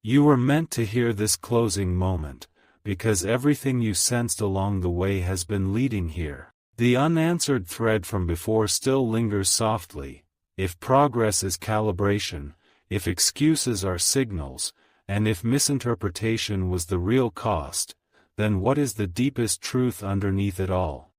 You were meant to hear this closing moment, because everything you sensed along the way has been leading here. The unanswered thread from before still lingers softly. If progress is calibration, if excuses are signals, and if misinterpretation was the real cost, then what is the deepest truth underneath it all?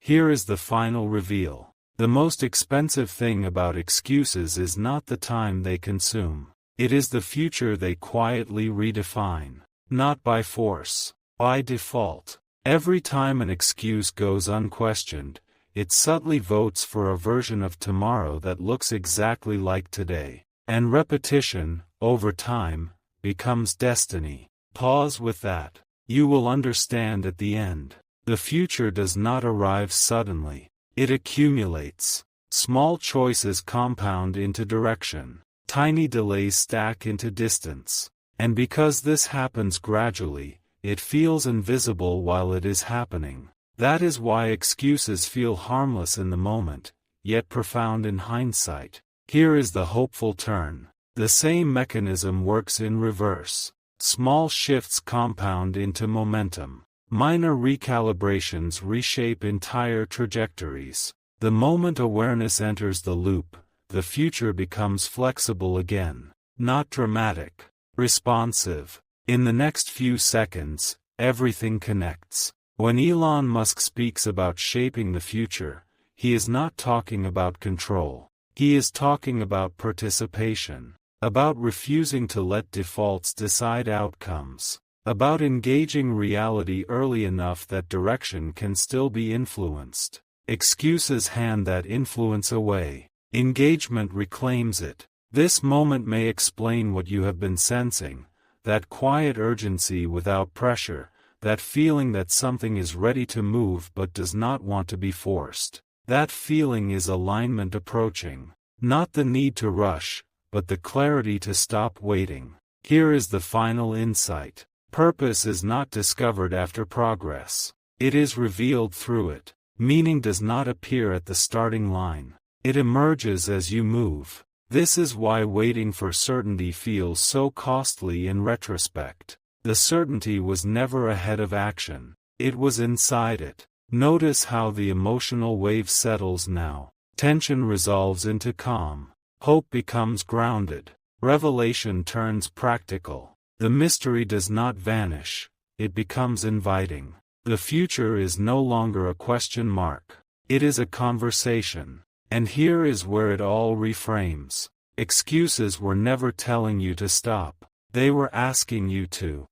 Here is the final reveal. The most expensive thing about excuses is not the time they consume. It is the future they quietly redefine. Not by force, by default. Every time an excuse goes unquestioned, it subtly votes for a version of tomorrow that looks exactly like today. And repetition, over time, becomes destiny. Pause with that. You will understand at the end. The future does not arrive suddenly. It accumulates. Small choices compound into direction. Tiny delays stack into distance. And because this happens gradually, it feels invisible while it is happening. That is why excuses feel harmless in the moment, yet profound in hindsight. Here is the hopeful turn. The same mechanism works in reverse. Small shifts compound into momentum. Minor recalibrations reshape entire trajectories. The moment awareness enters the loop, the future becomes flexible again. Not dramatic. Responsive. In the next few seconds, everything connects. When Elon Musk speaks about shaping the future, he is not talking about control. He is talking about participation. About refusing to let defaults decide outcomes. About engaging reality early enough that direction can still be influenced. Excuses hand that influence away. Engagement reclaims it. This moment may explain what you have been sensing, that quiet urgency without pressure, that feeling that something is ready to move but does not want to be forced. That feeling is alignment approaching. Not the need to rush, but the clarity to stop waiting. Here is the final insight. Purpose is not discovered after progress. It is revealed through it. Meaning does not appear at the starting line. It emerges as you move. This is why waiting for certainty feels so costly in retrospect. The certainty was never ahead of action. It was inside it. Notice how the emotional wave settles now. Tension resolves into calm. Hope becomes grounded. Revelation turns practical. The mystery does not vanish. It becomes inviting. The future is no longer a question mark. It is a conversation. And here is where it all reframes. Excuses were never telling you to stop. They were asking you to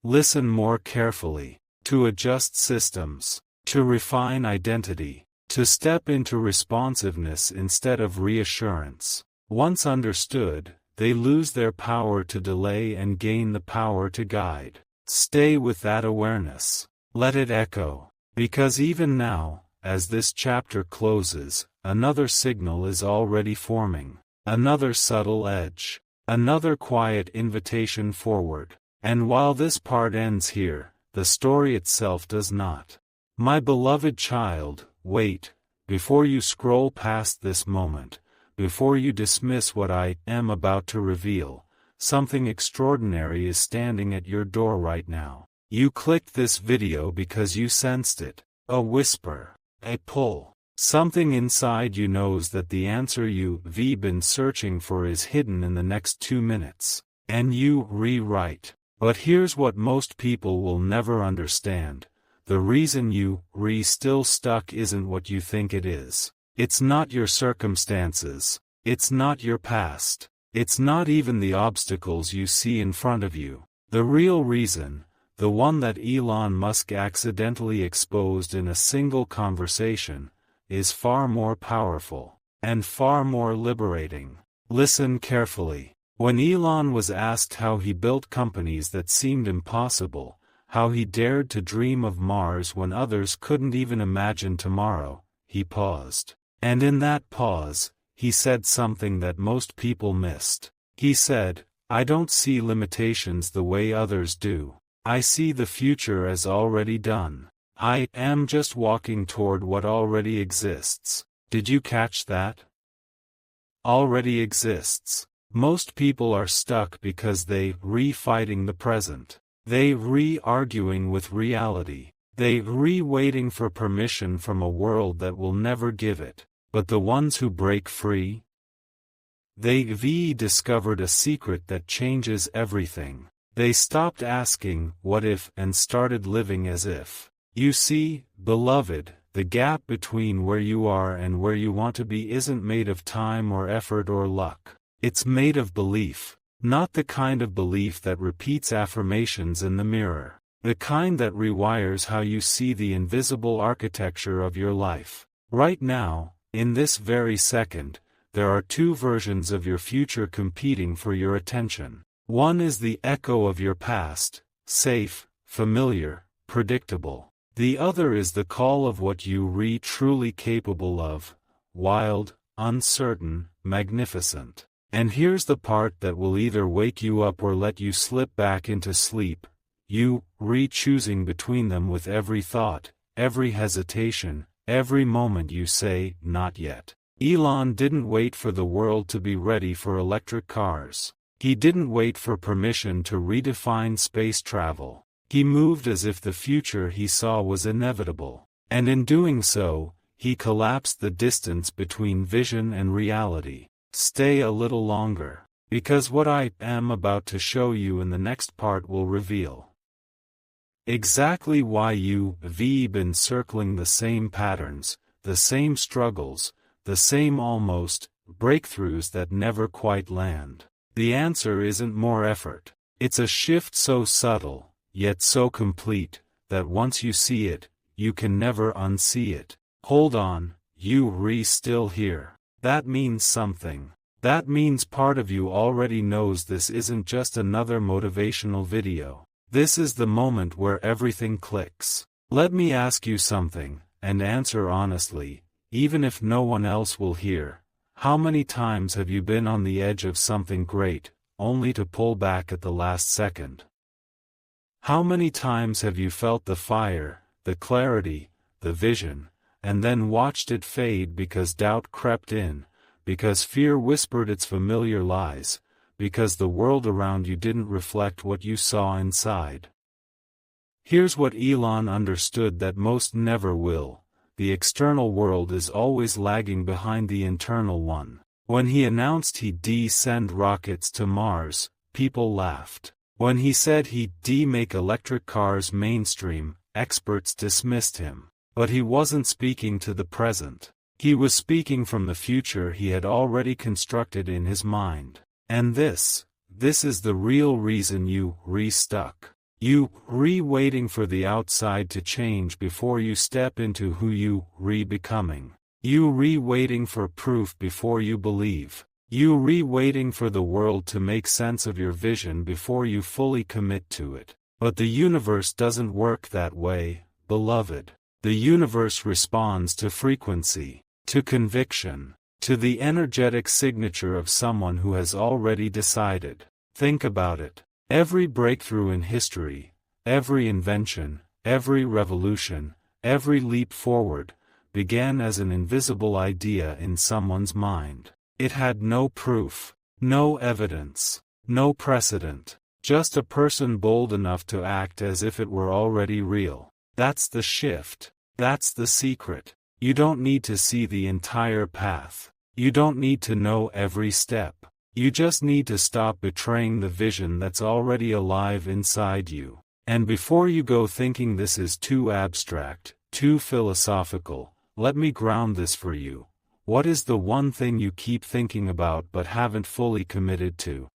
listen more carefully, to adjust systems, to refine identity, to step into responsiveness instead of reassurance. Once understood, they lose their power to delay and gain the power to guide. Stay with that awareness. Let it echo. Because even now, as this chapter closes, another signal is already forming. Another subtle edge. Another quiet invitation forward. And while this part ends here, the story itself does not. My beloved child, wait, before you scroll past this moment, before you dismiss what I am about to reveal, something extraordinary is standing at your door right now. You clicked this video because you sensed it. A whisper. A pull. Something inside you knows that the answer you've been searching for is hidden in the next 2 minutes. And you rewrite. But here's what most people will never understand. The reason you still stuck isn't what you think it is. It's not your circumstances. It's not your past. It's not even the obstacles you see in front of you. The real reason, the one that Elon Musk accidentally exposed in a single conversation, is far more powerful, and far more liberating. Listen carefully. When Elon was asked how he built companies that seemed impossible, how he dared to dream of Mars when others couldn't even imagine tomorrow, he paused. And in that pause, he said something that most people missed. He said, "I don't see limitations the way others do. I see the future as already done. I am just walking toward what already exists." Did you catch that? Already exists. Most people are stuck because they re-fighting the present. They re-arguing with reality. They re-waiting for permission from a world that will never give it. But the ones who break free? They discovered a secret that changes everything. They stopped asking, what if, and started living as if. You see, beloved, the gap between where you are and where you want to be isn't made of time or effort or luck. It's made of belief. Not the kind of belief that repeats affirmations in the mirror. The kind that rewires how you see the invisible architecture of your life. Right now, in this very second, there are two versions of your future competing for your attention. One is the echo of your past, safe, familiar, predictable. The other is the call of what you truly capable of, wild, uncertain, magnificent. And here's the part that will either wake you up or let you slip back into sleep, you choosing between them with every thought, every hesitation, every moment you say, not yet. Elon didn't wait for the world to be ready for electric cars. He didn't wait for permission to redefine space travel. He moved as if the future he saw was inevitable. And in doing so, he collapsed the distance between vision and reality. Stay a little longer, because what I am about to show you in the next part will reveal exactly why you've been circling the same patterns, the same struggles, the same almost breakthroughs that never quite land. The answer isn't more effort. It's a shift so subtle, yet so complete, that once you see it, you can never unsee it. Hold on, you still here. That means something. That means part of you already knows this isn't just another motivational video. This is the moment where everything clicks. Let me ask you something, and answer honestly, even if no one else will hear. How many times have you been on the edge of something great, only to pull back at the last second? How many times have you felt the fire, the clarity, the vision, and then watched it fade because doubt crept in, because fear whispered its familiar lies, because the world around you didn't reflect what you saw inside? Here's what Elon understood that most never will. The external world is always lagging behind the internal one. When he announced he'd send rockets to Mars, people laughed. When he said he'd make electric cars mainstream, experts dismissed him. But he wasn't speaking to the present. He was speaking from the future he had already constructed in his mind. And this is the real reason you stuck. You waiting for the outside to change before you step into who you becoming. You waiting for proof before you believe. You waiting for the world to make sense of your vision before you fully commit to it. But the universe doesn't work that way, beloved. The universe responds to frequency, to conviction, to the energetic signature of someone who has already decided. Think about it. Every breakthrough in history, every invention, every revolution, every leap forward, began as an invisible idea in someone's mind. It had no proof, no evidence, no precedent, just a person bold enough to act as if it were already real. That's the shift. That's the secret. You don't need to see the entire path. You don't need to know every step. You just need to stop betraying the vision that's already alive inside you. And before you go thinking this is too abstract, too philosophical, let me ground this for you. What is the one thing you keep thinking about but haven't fully committed to?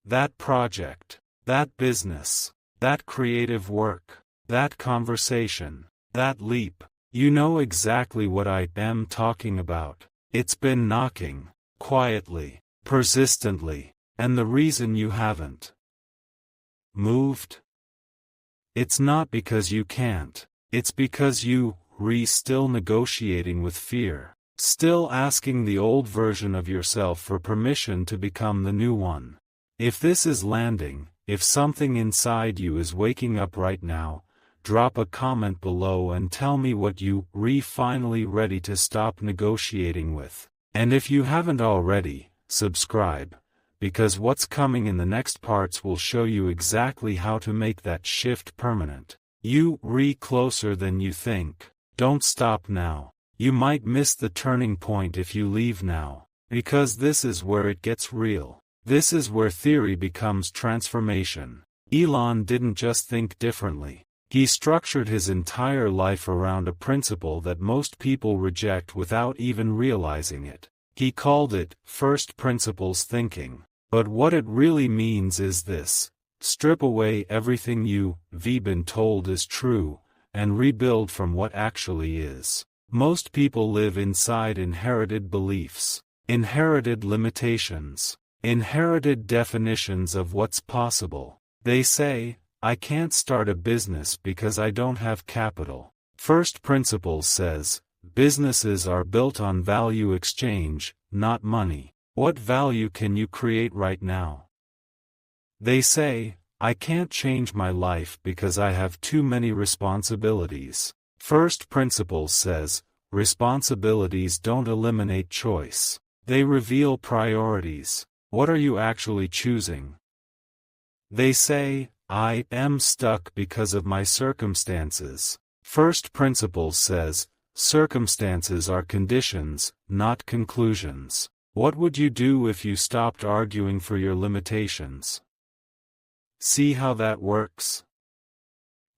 That project, that business, that creative work, that conversation, that leap. You know exactly what I am talking about. It's been knocking, quietly, persistently, and the reason you haven't moved? It's not because you can't, it's because you still negotiating with fear, still asking the old version of yourself for permission to become the new one. If this is landing, if something inside you is waking up right now, drop a comment below and tell me what you finally ready to stop negotiating with. And if you haven't already, subscribe, because what's coming in the next parts will show you exactly how to make that shift permanent. You closer than you think. Don't stop now. You might miss the turning point if you leave now, because this is where it gets real. This is where theory becomes transformation. Elon didn't just think differently. He structured his entire life around a principle that most people reject without even realizing it. He called it first principles thinking. But what it really means is this: strip away everything you've been told is true, and rebuild from what actually is. Most people live inside inherited beliefs, inherited limitations, inherited definitions of what's possible. They say, I can't start a business because I don't have capital. First Principles says, businesses are built on value exchange, not money. What value can you create right now? They say, I can't change my life because I have too many responsibilities. First Principles says, responsibilities don't eliminate choice. They reveal priorities. What are you actually choosing? They say, I am stuck because of my circumstances. First Principles says, circumstances are conditions, not conclusions. What would you do if you stopped arguing for your limitations? See how that works?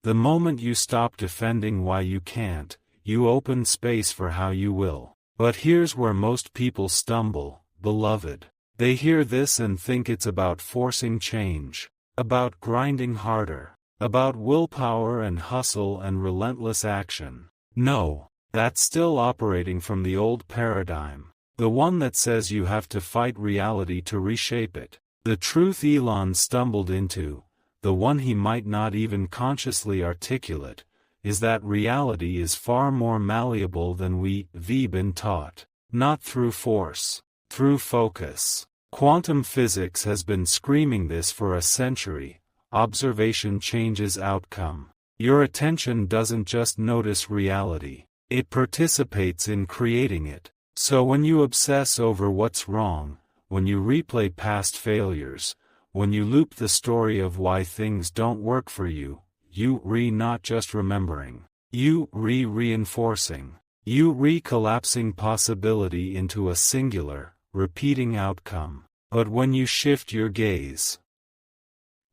The moment you stop defending why you can't, you open space for how you will. But here's where most people stumble, beloved. They hear this and think it's about forcing change, about grinding harder, about willpower and hustle and relentless action. No, that's still operating from the old paradigm, the one that says you have to fight reality to reshape it. The truth Elon stumbled into, the one he might not even consciously articulate, is that reality is far more malleable than we've been taught. Not through force, through focus. Quantum physics has been screaming this for a century. Observation changes outcome. Your attention doesn't just notice reality, it participates in creating it. So when you obsess over what's wrong, when you replay past failures, when you loop the story of why things don't work for you, you not just remembering, you reinforcing, you collapsing possibility into a singular, repeating outcome. But when you shift your gaze,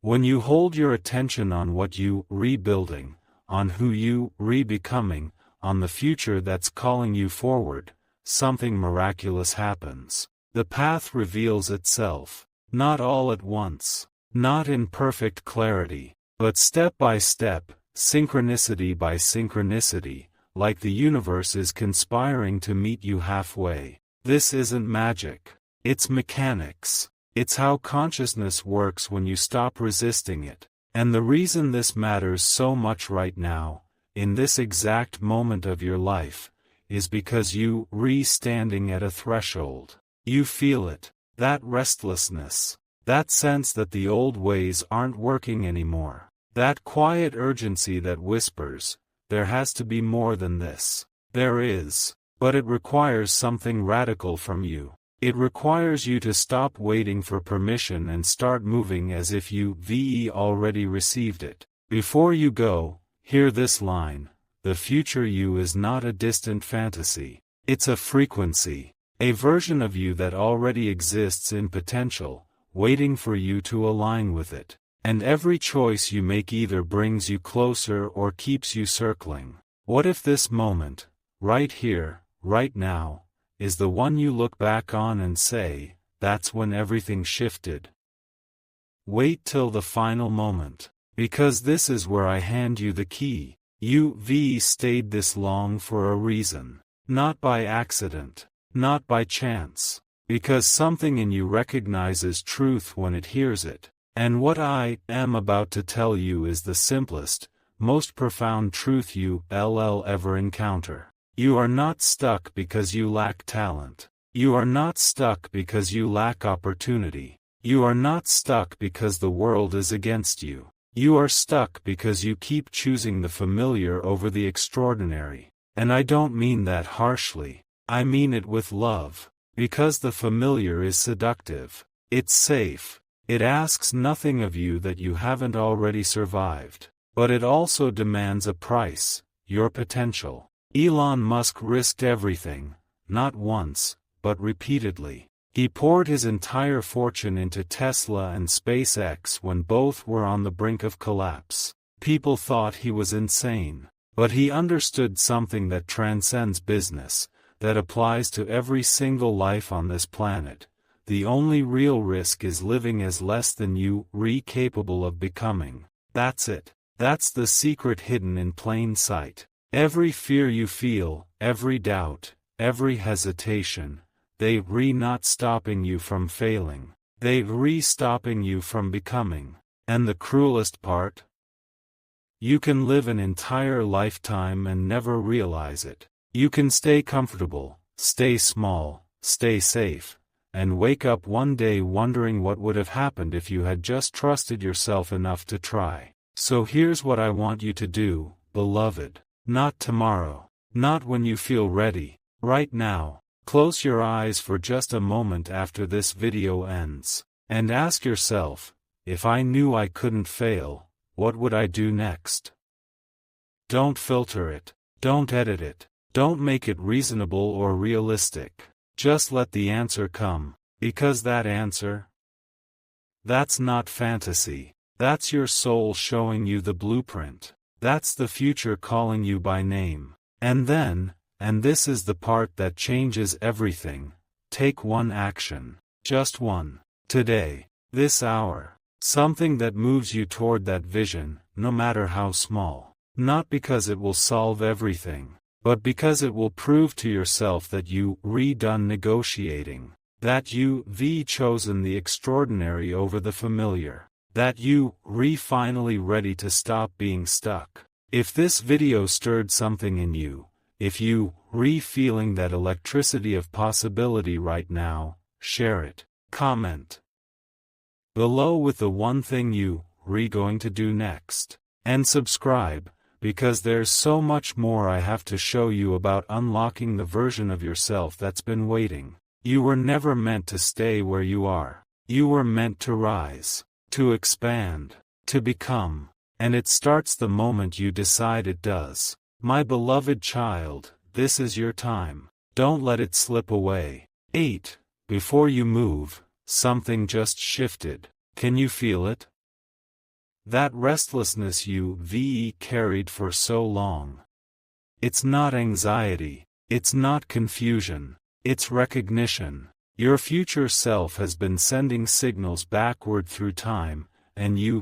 when you hold your attention on what you rebuilding, on who you becoming, on the future that's calling you forward, something miraculous happens. The path reveals itself, not all at once, not in perfect clarity, but step by step, synchronicity by synchronicity, like the universe is conspiring to meet you halfway. This isn't magic. It's mechanics. It's how consciousness works when you stop resisting it. And the reason this matters so much right now, in this exact moment of your life, is because you standing at a threshold. You feel it, that restlessness, that sense that the old ways aren't working anymore, that quiet urgency that whispers, there has to be more than this. There is, but it requires something radical from you. It requires you to stop waiting for permission and start moving as if you already received it. Before you go, hear this line: the future you is not a distant fantasy. It's a frequency, a version of you that already exists in potential, waiting for you to align with it. And every choice you make either brings you closer or keeps you circling. What if this moment, right here, right now, is the one you look back on and say, that's when everything shifted? Wait till the final moment, because this is where I hand you the key. You stayed this long for a reason, not by accident, not by chance, because something in you recognizes truth when it hears it. And what I am about to tell you is the simplest, most profound truth you ever encounter. You are not stuck because you lack talent. You are not stuck because you lack opportunity. You are not stuck because the world is against you. You are stuck because you keep choosing the familiar over the extraordinary. And I don't mean that harshly. I mean it with love. Because the familiar is seductive. It's safe. It asks nothing of you that you haven't already survived. But it also demands a price, your potential. Elon Musk risked everything, not once, but repeatedly. He poured his entire fortune into Tesla and SpaceX when both were on the brink of collapse. People thought he was insane. But he understood something that transcends business, that applies to every single life on this planet. The only real risk is living as less than you capable of becoming. That's it. That's the secret hidden in plain sight. Every fear you feel, every doubt, every hesitation, they not stopping you from failing. They stopping you from becoming. And the cruelest part? You can live an entire lifetime and never realize it. You can stay comfortable, stay small, stay safe, and wake up one day wondering what would have happened if you had just trusted yourself enough to try. So here's what I want you to do, beloved. Not tomorrow. Not when you feel ready. Right now. Close your eyes for just a moment after this video ends. And ask yourself, if I knew I couldn't fail, what would I do next? Don't filter it. Don't edit it. Don't make it reasonable or realistic. Just let the answer come. Because that answer? That's not fantasy. That's your soul showing you the blueprint. That's the future calling you by name. And then, and this is the part that changes everything, take one action. Just one. Today. This hour. Something that moves you toward that vision, no matter how small. Not because it will solve everything, but because it will prove to yourself that you done negotiating. That you chosen the extraordinary over the familiar. That you finally ready to stop being stuck. If this video stirred something in you, if you feeling that electricity of possibility right now, share it. Comment below with the one thing you going to do next. And subscribe, because there's so much more I have to show you about unlocking the version of yourself that's been waiting. You were never meant to stay where you are. You were meant to rise, to expand, to become. And it starts the moment you decide it does. My beloved child, this is your time. Don't let it slip away. 8. Before you move, something just shifted. Can you feel it? That restlessness you carried for so long. It's not anxiety. It's not confusion. It's recognition. Your future self has been sending signals backward through time, and you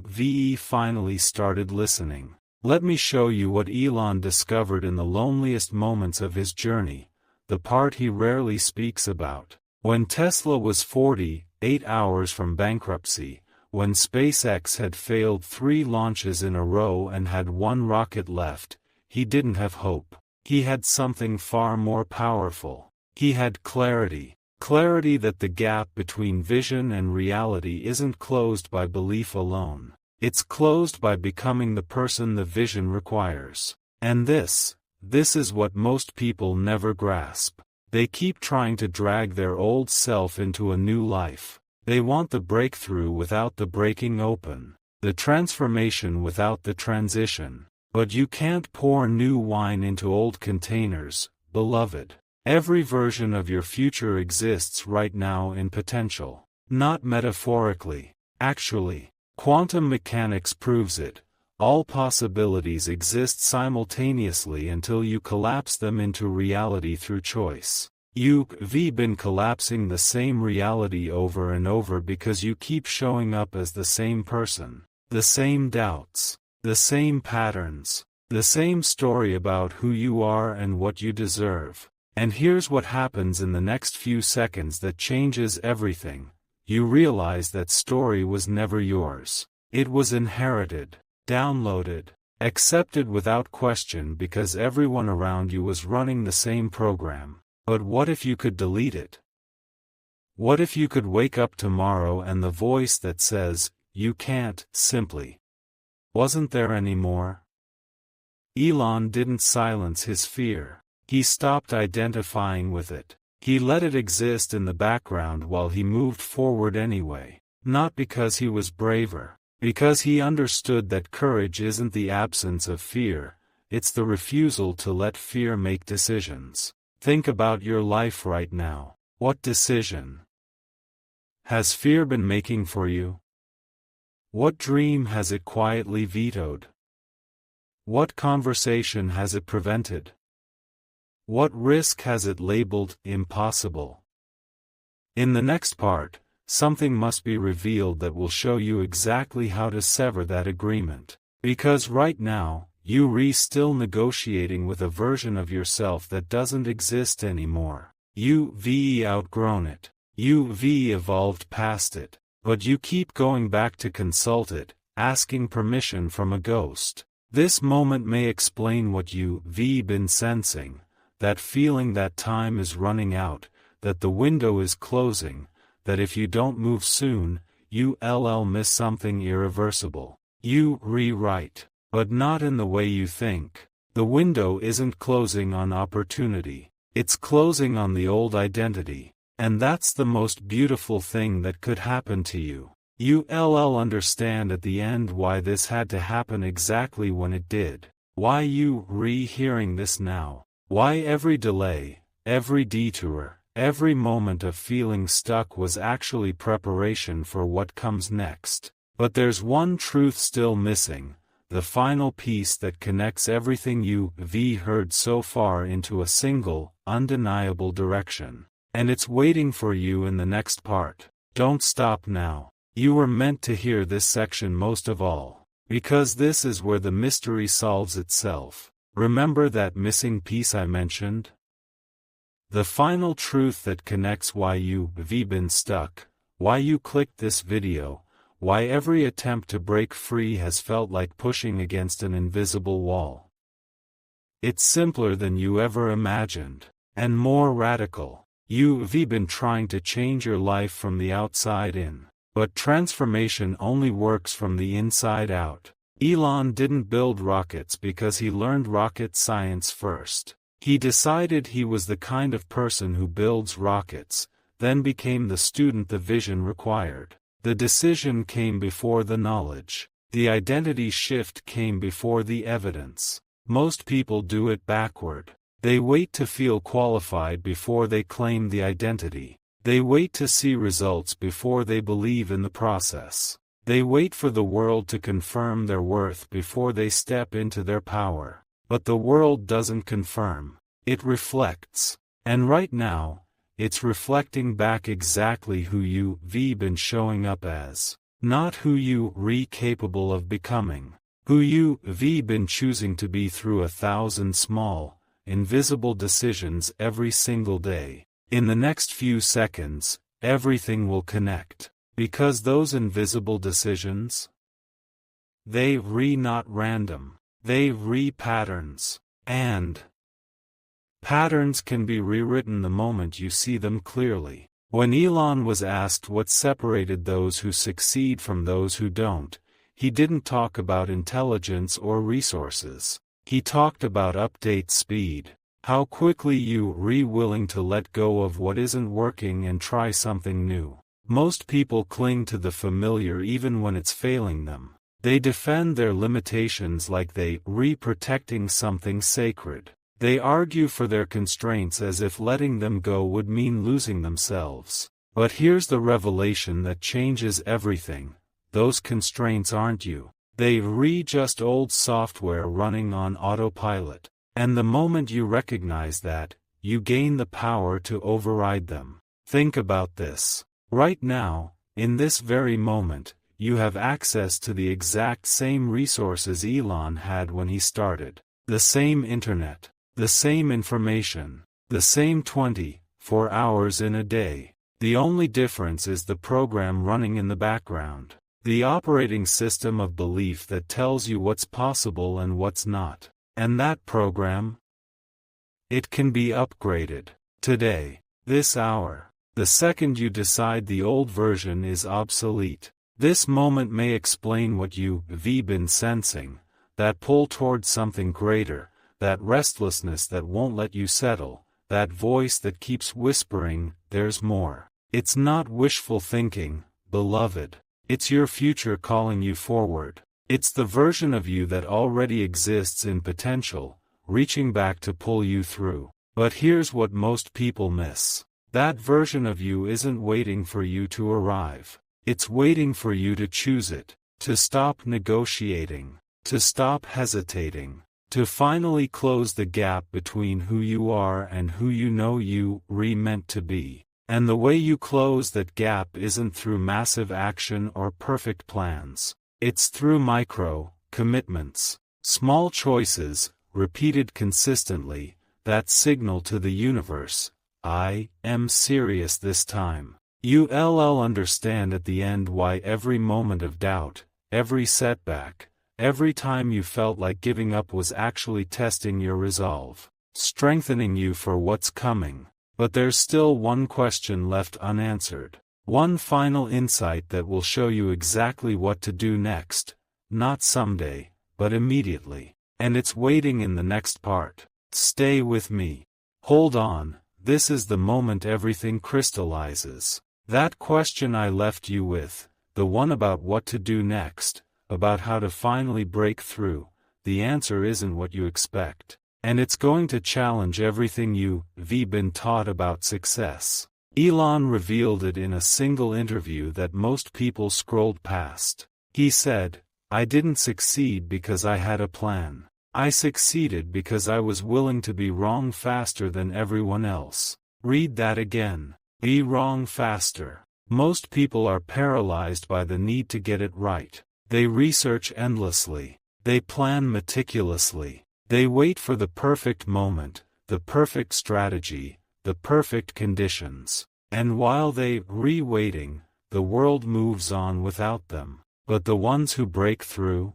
finally started listening. Let me show you what Elon discovered in the loneliest moments of his journey, the part he rarely speaks about. When Tesla was 48 hours from bankruptcy, when SpaceX had failed 3 launches in a row and had 1 rocket left, he didn't have hope. He had something far more powerful. He had clarity. Clarity that the gap between vision and reality isn't closed by belief alone. It's closed by becoming the person the vision requires. And this is what most people never grasp. They keep trying to drag their old self into a new life. They want the breakthrough without the breaking open, the transformation without the transition. But you can't pour new wine into old containers, beloved. Every version of your future exists right now in potential. Not metaphorically. Actually. Quantum mechanics proves it. All possibilities exist simultaneously until you collapse them into reality through choice. You've been collapsing the same reality over and over because you keep showing up as the same person. The same doubts. The same patterns. The same story about who you are and what you deserve. And here's what happens in the next few seconds that changes everything. You realize that story was never yours. It was inherited, downloaded, accepted without question because everyone around you was running the same program. But what if you could delete it? What if you could wake up tomorrow and the voice that says, you can't, simply wasn't there anymore? Elon didn't silence his fear. He stopped identifying with it. He let it exist in the background while he moved forward anyway. Not because he was braver. Because he understood that courage isn't the absence of fear, it's the refusal to let fear make decisions. Think about your life right now. What decision has fear been making for you? What dream has it quietly vetoed? What conversation has it prevented? What risk has it labeled impossible? In the next part, something must be revealed that will show you exactly how to sever that agreement. Because right now, you're still negotiating with a version of yourself that doesn't exist anymore. You've outgrown it. You've evolved past it. But you keep going back to consult it, asking permission from a ghost. This moment may explain what you've been sensing. That feeling that time is running out, that the window is closing, that if you don't move soon, you'll miss something irreversible. You rewrite, but not in the way you think. The window isn't closing on opportunity, it's closing on the old identity. And that's the most beautiful thing that could happen to you. You'll understand at the end why this had to happen exactly when it did. Why you're hearing this now. Why every delay, every detour, every moment of feeling stuck was actually preparation for what comes next. But there's one truth still missing, the final piece that connects everything you've heard so far into a single, undeniable direction. And it's waiting for you in the next part. Don't stop now. You were meant to hear this section most of all. Because this is where the mystery solves itself. Remember that missing piece I mentioned? The final truth that connects why you've been stuck, why you clicked this video, why every attempt to break free has felt like pushing against an invisible wall. It's simpler than you ever imagined, and more radical. You've been trying to change your life from the outside in, but transformation only works from the inside out. Elon didn't build rockets because he learned rocket science first. He decided he was the kind of person who builds rockets, then became the student the vision required. The decision came before the knowledge. The identity shift came before the evidence. Most people do it backward. They wait to feel qualified before they claim the identity. They wait to see results before they believe in the process. They wait for the world to confirm their worth before they step into their power. But the world doesn't confirm. It reflects. And right now, it's reflecting back exactly who you've been showing up as. Not who you're capable of becoming. Who you've been choosing to be through 1,000 small, invisible decisions every single day. In the next few seconds, everything will connect. Because those invisible decisions, they're not random. They're patterns. And patterns can be rewritten the moment you see them clearly. When Elon was asked what separated those who succeed from those who don't, he didn't talk about intelligence or resources. He talked about update speed. How quickly you're willing to let go of what isn't working and try something new. Most people cling to the familiar even when it's failing them. They defend their limitations like they're protecting something sacred. They argue for their constraints as if letting them go would mean losing themselves. But here's the revelation that changes everything. Those constraints aren't you. They're just old software running on autopilot. And the moment you recognize that, you gain the power to override them. Think about this. Right now, in this very moment, you have access to the exact same resources Elon had when he started. The same internet, the same information, the same 24 hours in a day. The only difference is the program running in the background. The operating system of belief that tells you what's possible and what's not. And that program? It can be upgraded. Today. This hour. The second you decide the old version is obsolete. This moment may explain what you've been sensing, that pull towards something greater, that restlessness that won't let you settle, that voice that keeps whispering, there's more. It's not wishful thinking, beloved. It's your future calling you forward. It's the version of you that already exists in potential, reaching back to pull you through. But here's what most people miss. That version of you isn't waiting for you to arrive. It's waiting for you to choose it, to stop negotiating, to stop hesitating, to finally close the gap between who you are and who you know you meant to be. And the way you close that gap isn't through massive action or perfect plans. It's through micro commitments, small choices, repeated consistently, that signal to the universe, I am serious this time. You'll understand at the end why every moment of doubt, every setback, every time you felt like giving up was actually testing your resolve, strengthening you for what's coming. But there's still one question left unanswered. One final insight that will show you exactly what to do next, not someday, but immediately. And it's waiting in the next part. Stay with me. Hold on, this is the moment everything crystallizes. That question I left you with, the one about what to do next, about how to finally break through, the answer isn't what you expect. And it's going to challenge everything you've been taught about success. Elon revealed it in a single interview that most people scrolled past. He said, "I didn't succeed because I had a plan. I succeeded because I was willing to be wrong faster than everyone else." Read that again. Be wrong faster. Most people are paralyzed by the need to get it right. They research endlessly. They plan meticulously. They wait for the perfect moment, the perfect strategy, the perfect conditions. And while they're waiting, the world moves on without them. But the ones who break through?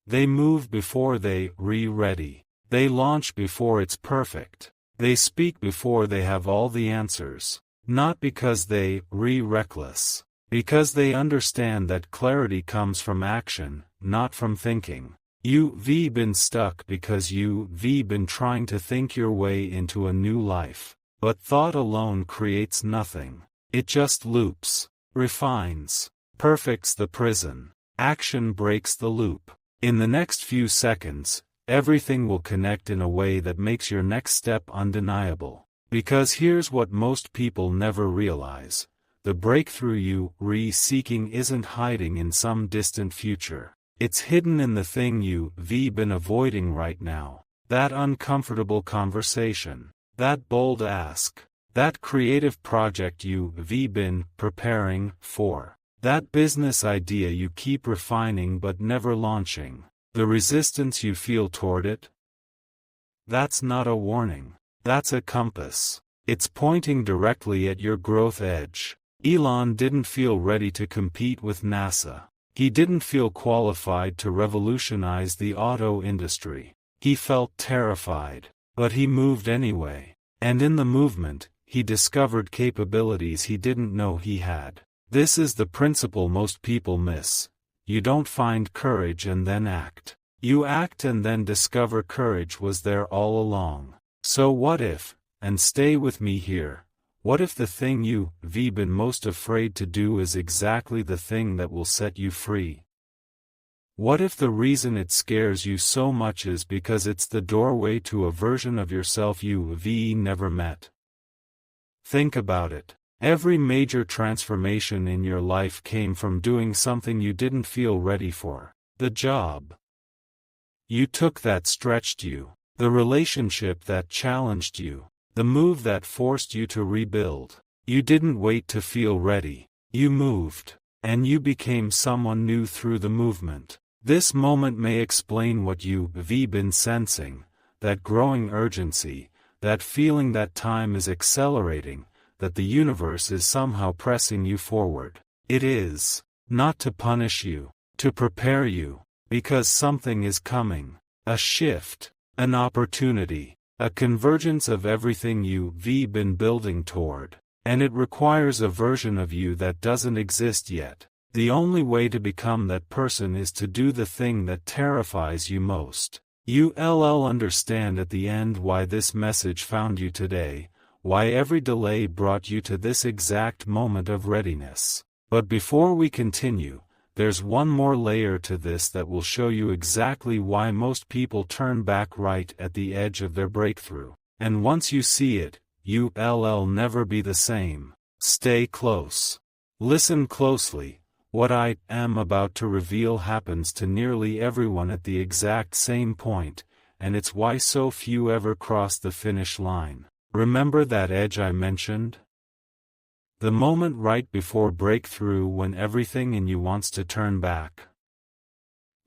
They move before they're ready. They launch before it's perfect. They speak before they have all the answers. Not because they're reckless. Because they understand that clarity comes from action, not from thinking. You've been stuck because you've been trying to think your way into a new life. But thought alone creates nothing. It just loops, refines, perfects the prison. Action breaks the loop. In the next few seconds, everything will connect in a way that makes your next step undeniable. Because here's what most people never realize. The breakthrough you're seeking isn't hiding in some distant future. It's hidden in the thing you've been avoiding right now. That uncomfortable conversation. That bold ask. That creative project you've been preparing for. That business idea you keep refining but never launching. The resistance you feel toward it? That's not a warning. That's a compass. It's pointing directly at your growth edge. Elon didn't feel ready to compete with NASA. He didn't feel qualified to revolutionize the auto industry. He felt terrified. But he moved anyway. And in the movement, he discovered capabilities he didn't know he had. This is the principle most people miss. You don't find courage and then act. You act and then discover courage was there all along. So what if, and stay with me here, what if the thing you've been most afraid to do is exactly the thing that will set you free? What if the reason it scares you so much is because it's the doorway to a version of yourself you've never met? Think about it. Every major transformation in your life came from doing something you didn't feel ready for. The job you took that stretched you. The relationship that challenged you. The move that forced you to rebuild. You didn't wait to feel ready. You moved. And you became someone new through the movement. This moment may explain what you've been sensing. That growing urgency. That feeling that time is accelerating. That the universe is somehow pressing you forward. It is. Not to punish you. To prepare you. Because something is coming. A shift. An opportunity. A convergence of everything you've been building toward. And it requires a version of you that doesn't exist yet. The only way to become that person is to do the thing that terrifies you most. You'll understand at the end why this message found you today, why every delay brought you to this exact moment of readiness. But before we continue, there's one more layer to this that will show you exactly why most people turn back right at the edge of their breakthrough. And once you see it, you'll never be the same. Stay close. Listen closely. What I am about to reveal happens to nearly everyone at the exact same point, and it's why so few ever cross the finish line. Remember that edge I mentioned? The moment right before breakthrough when everything in you wants to turn back.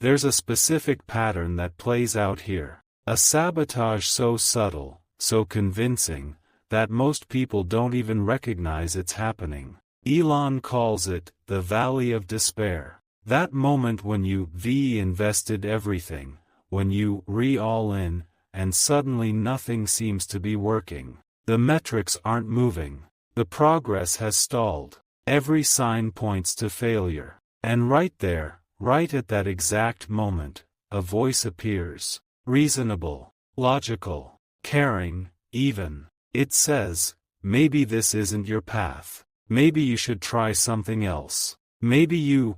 There's a specific pattern that plays out here. A sabotage so subtle, so convincing, that most people don't even recognize it's happening. Elon calls it the Valley of Despair. That moment when you invested everything, when you all in, and suddenly nothing seems to be working. The metrics aren't moving. The progress has stalled. Every sign points to failure. And right there, right at that exact moment, a voice appears. Reasonable, logical, caring, even. It says, maybe this isn't your path. Maybe you should try something else. Maybe you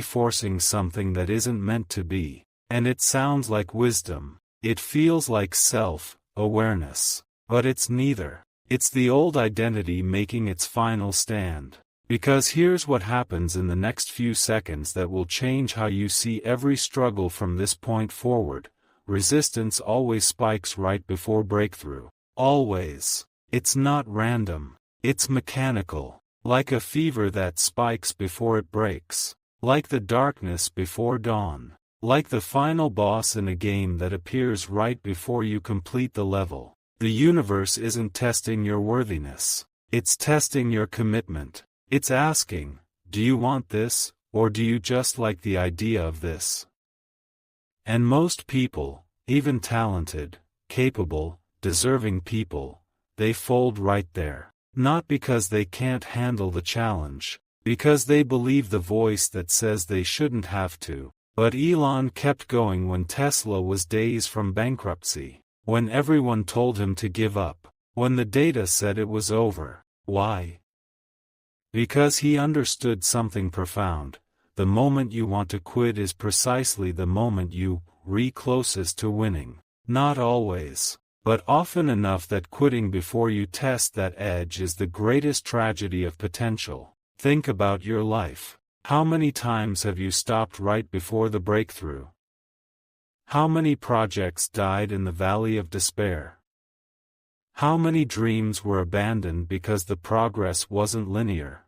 forcing something that isn't meant to be. And it sounds like wisdom. It feels like self-awareness. But it's neither. It's the old identity making its final stand. Because here's what happens in the next few seconds that will change how you see every struggle from this point forward. Resistance always spikes right before breakthrough. Always. It's not random. It's mechanical. Like a fever that spikes before it breaks. Like the darkness before dawn. Like the final boss in a game that appears right before you complete the level. The universe isn't testing your worthiness. It's testing your commitment. It's asking, do you want this, or do you just like the idea of this? And most people, even talented, capable, deserving people, they fold right there. Not because they can't handle the challenge, because they believe the voice that says they shouldn't have to. But Elon kept going when Tesla was days from bankruptcy. When everyone told him to give up. When the data said it was over. Why? Because he understood something profound. The moment you want to quit is precisely the moment you closest to winning. Not always, but often enough that quitting before you test that edge is the greatest tragedy of potential. Think about your life. How many times have you stopped right before the breakthrough? How many projects died in the valley of despair? How many dreams were abandoned because the progress wasn't linear?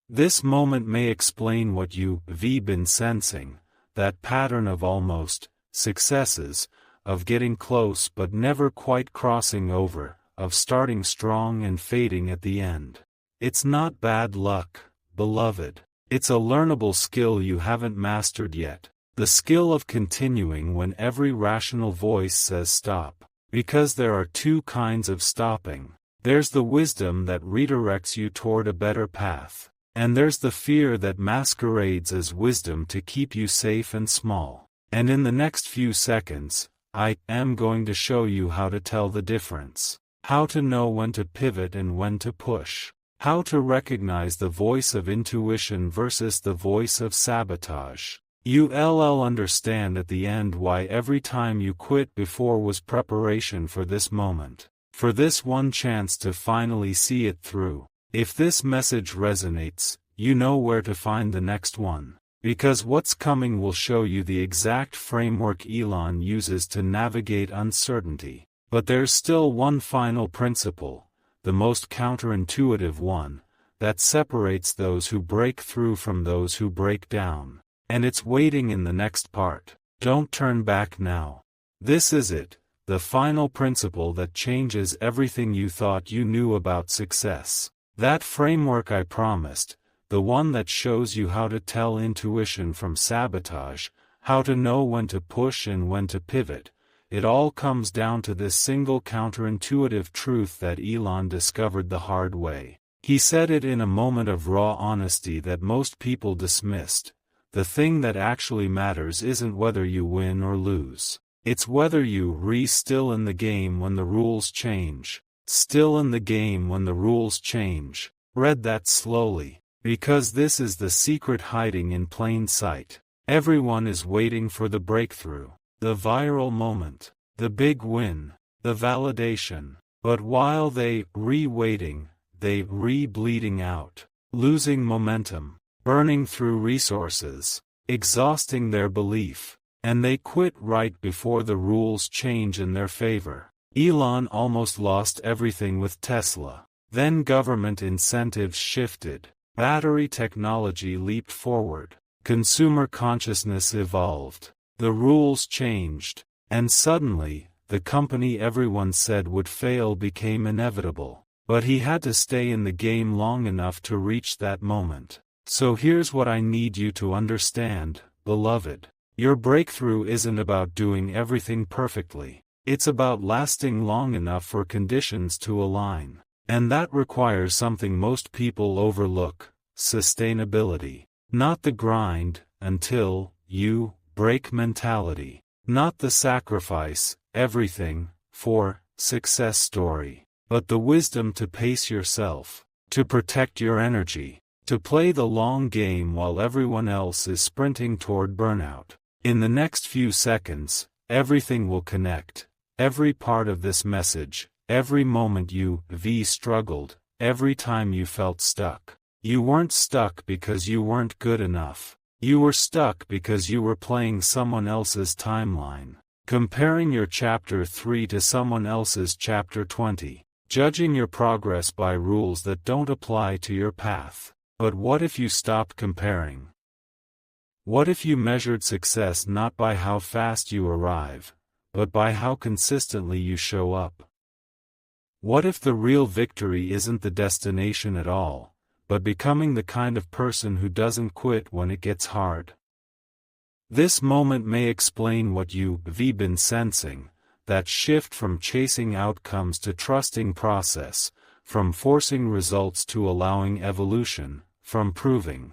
This moment may explain what you've been sensing, that pattern of almost successes, of getting close but never quite crossing over, of starting strong and fading at the end. It's not bad luck, beloved. It's a learnable skill you haven't mastered yet. The skill of continuing when every rational voice says stop. Because there are two kinds of stopping. There's the wisdom that redirects you toward a better path. And there's the fear that masquerades as wisdom to keep you safe and small. And in the next few seconds, I am going to show you how to tell the difference. How to know when to pivot and when to push. How to recognize the voice of intuition versus the voice of sabotage. You'll understand at the end why every time you quit before was preparation for this moment. For this one chance to finally see it through. If this message resonates, you know where to find the next one. Because what's coming will show you the exact framework Elon uses to navigate uncertainty. But there's still one final principle, the most counterintuitive one, that separates those who break through from those who break down. And it's waiting in the next part. Don't turn back now. This is it, the final principle that changes everything you thought you knew about success. That framework I promised, the one that shows you how to tell intuition from sabotage, how to know when to push and when to pivot, it all comes down to this single counterintuitive truth that Elon discovered the hard way. He said it in a moment of raw honesty that most people dismissed. The thing that actually matters isn't whether you win or lose. It's whether you still in the game when the rules change. Still in the game when the rules change. Read that slowly, because this is the secret hiding in plain sight. Everyone is waiting for the breakthrough, the viral moment, the big win, the validation. But while they waiting, they bleeding out, losing momentum, burning through resources, exhausting their belief, and they quit right before the rules change in their favor. Elon almost lost everything with Tesla. Then government incentives shifted, battery technology leaped forward, consumer consciousness evolved, the rules changed, and suddenly, the company everyone said would fail became inevitable. But he had to stay in the game long enough to reach that moment. So here's what I need you to understand, beloved. Your breakthrough isn't about doing everything perfectly. It's about lasting long enough for conditions to align. And that requires something most people overlook: sustainability. Not the grind, until you break mentality. Not the sacrifice, everything, for success story. But the wisdom to pace yourself, to protect your energy, to play the long game while everyone else is sprinting toward burnout. In the next few seconds, everything will connect. Every part of this message, every moment you struggled, every time you felt stuck. You weren't stuck because you weren't good enough. You were stuck because you were playing someone else's timeline, comparing your chapter 3 to someone else's chapter 20, judging your progress by rules that don't apply to your path. But what if you stopped comparing? What if you measured success not by how fast you arrive, but by how consistently you show up? What if the real victory isn't the destination at all, but becoming the kind of person who doesn't quit when it gets hard? This moment may explain what you've been sensing, that shift from chasing outcomes to trusting process, from forcing results to allowing evolution, from proving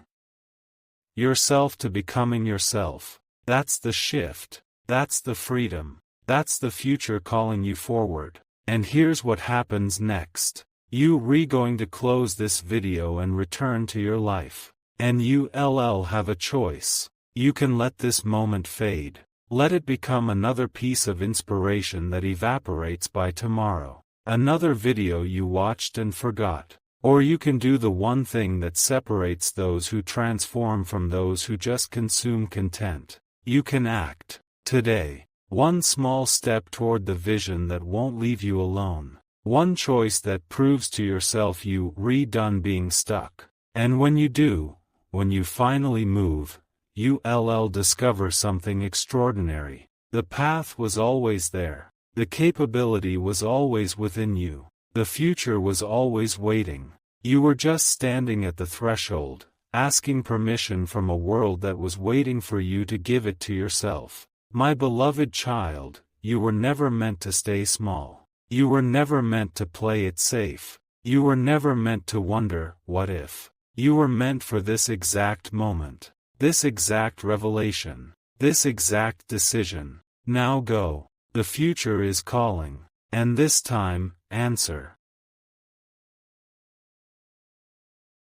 yourself to becoming yourself. That's the shift. That's the freedom. That's the future calling you forward. And here's what happens next. You're going to close this video and return to your life. And you'll have a choice. You can let this moment fade. Let it become another piece of inspiration that evaporates by tomorrow. Another video you watched and forgot. Or you can do the one thing that separates those who transform from those who just consume content. You can act today. One small step toward the vision that won't leave you alone. One choice that proves to yourself you're done being stuck. And when you do, when you finally move, you'll discover something extraordinary. The path was always there. The capability was always within you. The future was always waiting. You were just standing at the threshold, asking permission from a world that was waiting for you to give it to yourself. My beloved child, you were never meant to stay small. You were never meant to play it safe. You were never meant to wonder, what if? You were meant for this exact moment. This exact revelation. This exact decision. Now go. The future is calling. And this time, answer.